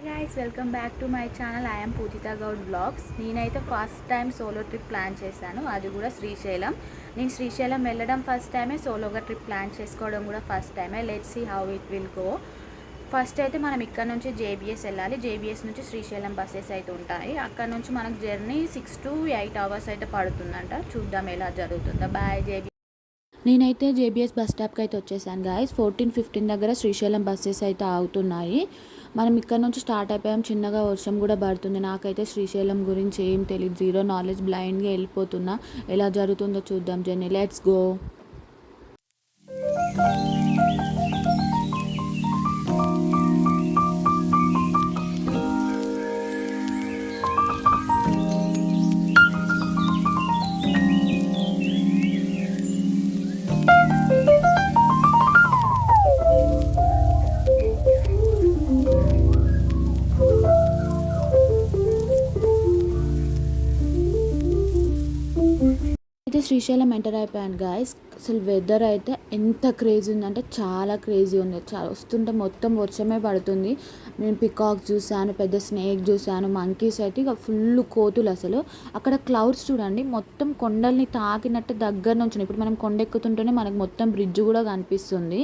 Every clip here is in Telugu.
Guys welcome back to my channel. I'm Poojitha Goud blogs. నేనైతే first time solo trip plan చేశాను, అది కూడా శ్రీశైలం. నేను శ్రీశైలం వెళ్ళడం ఫస్ట్ టైమే, సోలోగా ట్రిప్ ప్లాన్ చేసుకోవడం కూడా ఫస్ట్ టైమే. Let's see how it will go. First అయితే మనం ఇక్కడ నుంచి జేబీఎస్ వెళ్ళాలి. జేబీఎస్ నుంచి శ్రీశైలం బస్సెస్ అయితే ఉంటాయి. అక్కడ నుంచి మనకు జర్నీ 6 to 8 hours అయితే పడుతుందంట. చూద్దాం ఎలా జరుగుతుందో. Bye JB. నేనైతే జేబీఎస్ బస్ స్టాప్కి అయితే వచ్చేసాను గాయస్. 14-15 దగ్గర శ్రీశైలం బస్సెస్ అయితే ఆగుతున్నాయి. మనం ఇక్కడ నుంచి స్టార్ట్ అయిపోయాం. చిన్నగా వర్షం కూడా పడుతుంది. నాకైతే శ్రీశైలం గురించి ఏం తెలియదు, జీరో నాలెడ్జ్, బ్లైండ్గా వెళ్ళిపోతున్నా. ఎలా జరుగుతుందో చూద్దాం జర్నీ. Let's go. అయితే శ్రీశైలం ఎంటర్ అయిపోయాను గాయస్. అసలు వెదర్ అయితే ఎంత క్రేజీ ఉందంటే చాలా క్రేజీ ఉంది. వస్తుంటే మొత్తం వర్షమే పడుతుంది. నేను పికాక్ చూశాను, పెద్ద స్నేక్ చూశాను, మంకీస్ అయితే ఇక ఫుల్ కోతులు. అసలు అక్కడ క్లౌడ్స్ చూడండి, మొత్తం కొండల్ని తాకినట్టు దగ్గర నుంచి. ఇప్పుడు మనం కొండ ఎక్కుతుంటేనే మనకు మొత్తం బ్రిడ్జ్ కూడా కనిపిస్తుంది.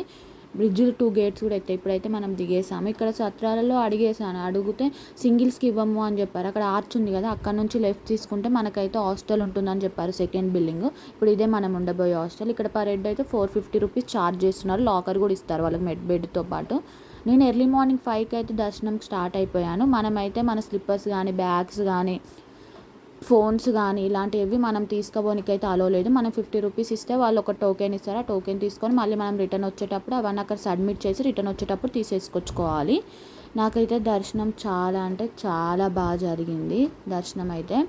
బ్రిడ్జ్లు 2 gates కూడా ఎత్తాయి. ఇప్పుడైతే మనం దిగేసాము. ఇక్కడ సత్రాలలో అడిగితే సింగిల్స్కి ఇవ్వము అని చెప్పారు. అక్కడ ఆర్చ్ ఉంది కదా, అక్కడ నుంచి లెఫ్ట్ తీసుకుంటే మనకైతే హాస్టల్ ఉంటుందని చెప్పారు, సెకండ్ బిల్డింగ్. ఇప్పుడు ఇదే మనం ఉండబోయే హాస్టల్. ఇక్కడ పర్ హెడ్ అయితే 450 రూపీస్ ఛార్జ్ చేస్తున్నారు. లాకర్ కూడా ఇస్తారు వాళ్ళకి బెడ్తో పాటు. నేను ఎర్లీ మార్నింగ్ 5కి అయితే దర్శనంకి స్టార్ట్ అయిపోయాను. మనమైతే మన స్లిప్పర్స్ కానీ, బ్యాగ్స్ కానీ, ఫోన్స్ కానీ ఇలాంటివి మనం తీసుకోవడానికి అయితే అలో లేదు. మనం 50 రూపీస్ ఇస్తే వాళ్ళు ఒక టోకెన్ ఇస్తారు. ఆ టోకెన్ తీసుకొని మళ్ళీ మనం రిటర్న్ వచ్చేటప్పుడు అవన్నీ అక్కడ సబ్మిట్ చేసి రిటర్న్ వచ్చేటప్పుడు తీసేసుకొచ్చుకోవాలి. నాకైతే దర్శనం చాలా అంటే చాలా బాగా జరిగింది దర్శనం అయితే.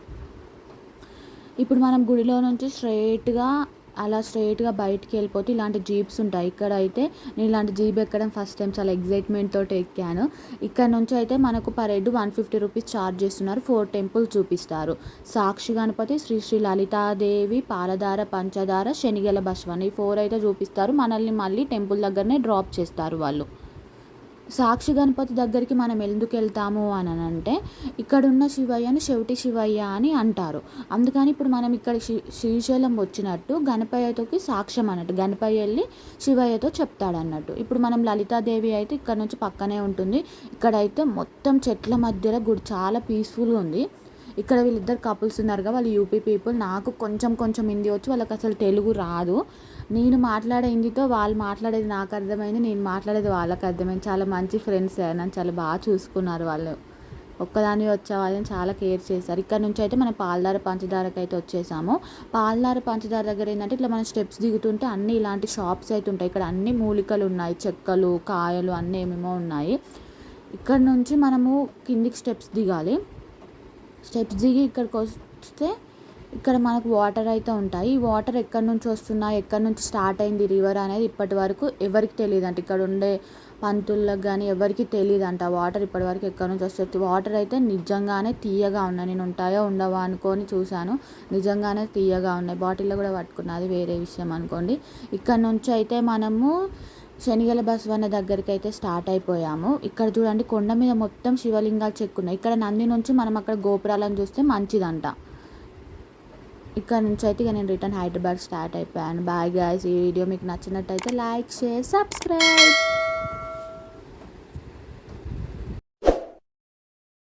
ఇప్పుడు మనం గుడిలో నుంచి స్ట్రైట్గా బయటికి వెళ్ళిపోతే ఇలాంటి జీప్స్ ఉంటాయి. ఇక్కడ అయితే నేను ఇలాంటి జీప్ ఎక్కడం ఫస్ట్ టైం, చాలా ఎగ్జైట్మెంట్ తోటి ఎక్కాను. ఇక్కడ నుంచి అయితే మనకు పర్ హెడ్ 150 రూపీస్ ఛార్జ్ చేస్తున్నారు. 4 టెంపుల్స్ చూపిస్తారు. సాక్షి గణపతి, శ్రీ శ్రీ లలితాదేవి, పాలధార, పంచదార, శనిగల బస్వన్, ఈ 4 అయితే చూపిస్తారు. మనల్ని మళ్ళీ టెంపుల్ దగ్గరనే డ్రాప్ చేస్తారు వాళ్ళు. సాక్షి గణపతి దగ్గరికి మనం ఎందుకు వెళ్తాము అని అంటే, ఇక్కడున్న శివయ్యని చెవిటి శివయ్య అని అంటారు. అందుకని ఇప్పుడు మనం ఇక్కడ శ్రీశైలం వచ్చినట్టు గణపయ్యతోకి సాక్ష్యం అన్నట్టు, గణపయ్య వెళ్ళి శివయ్యతో చెప్తాడు అన్నట్టు. ఇప్పుడు మనం లలితాదేవి అయితే ఇక్కడ నుంచి పక్కనే ఉంటుంది. ఇక్కడైతే మొత్తం చెట్ల మధ్యలో గుడి చాలా పీస్ఫుల్గా ఉంది. ఇక్కడ వీళ్ళిద్దరు కపుల్స్ ఉన్నారు కదా, వాళ్ళు యూపీ పీపుల్. నాకు కొంచెం హిందీ వచ్చి, వాళ్ళకి అసలు తెలుగు రాదు. నేను మాట్లాడే హిందీతో వాళ్ళు మాట్లాడేది నాకు అర్థమైంది, నేను మాట్లాడేది వాళ్ళకి అర్థమైంది. చాలా మంచి ఫ్రెండ్స్, నన్ను చాలా బాగా చూసుకున్నారు వాళ్ళు. ఒక్కదాన్ని వచ్చే వాళ్ళని చాలా కేర్ చేశారు. ఇక్కడ నుంచి అయితే మనం పాలధార పంచదారకి అయితే వచ్చేసాము. పాలధార పంచదార దగ్గర ఏంటంటే ఇట్లా మనం స్టెప్స్ దిగుతుంటే అన్ని ఇలాంటి షాప్స్ అయితే ఉంటాయి. ఇక్కడ అన్ని మూలికలు ఉన్నాయి, చెక్కలు, కాయలు అన్నీ ఏమేమో ఉన్నాయి. ఇక్కడ నుంచి మనము కిందికి స్టెప్స్ దిగాలి. స్టెప్స్ దిగి ఇక్కడికి వస్తే ఇక్కడ మనకు వాటర్ అయితే ఉంటాయి. ఈ వాటర్ ఎక్కడి నుంచి వస్తున్నాయి, ఎక్కడి నుంచి స్టార్ట్ అయింది రివర్ అనేది ఇప్పటి వరకు ఎవరికి తెలియదు అంట. ఇక్కడ ఉండే పంతులకు కానీ ఎవరికి తెలియదు అంట వాటర్ ఇప్పటి వరకు ఎక్కడి నుంచి వస్తుంది. వాటర్ అయితే నిజంగానే తీయగా ఉన్నాయి. నేను ఉంటాయో ఉండవా అనుకొని చూశాను, నిజంగానే తీయగా ఉన్నాయి. బాటిల్లో కూడా పట్టుకున్నా, అది వేరే విషయం అనుకోండి. ఇక్కడ నుంచి అయితే మనము శనిగల బస్వన్న దగ్గరికి అయితే స్టార్ట్ అయిపోయాము. ఇక్కడ చూడండి, కొండ మీద మొత్తం శివలింగాలు చెక్కున్నాయి. ఇక్కడ నంది నుంచి మనం అక్కడ గోపురాలను చూస్తే మంచిదంట. ఇక్కడ నుంచి అయితే ఇక నేను రిటర్న్ హైదరాబాద్ స్టార్ట్ అయిపోయాను. Bye guys. ఈ వీడియో మీకు నచ్చినట్టయితే లైక్, షేర్, సబ్స్క్రైబ్.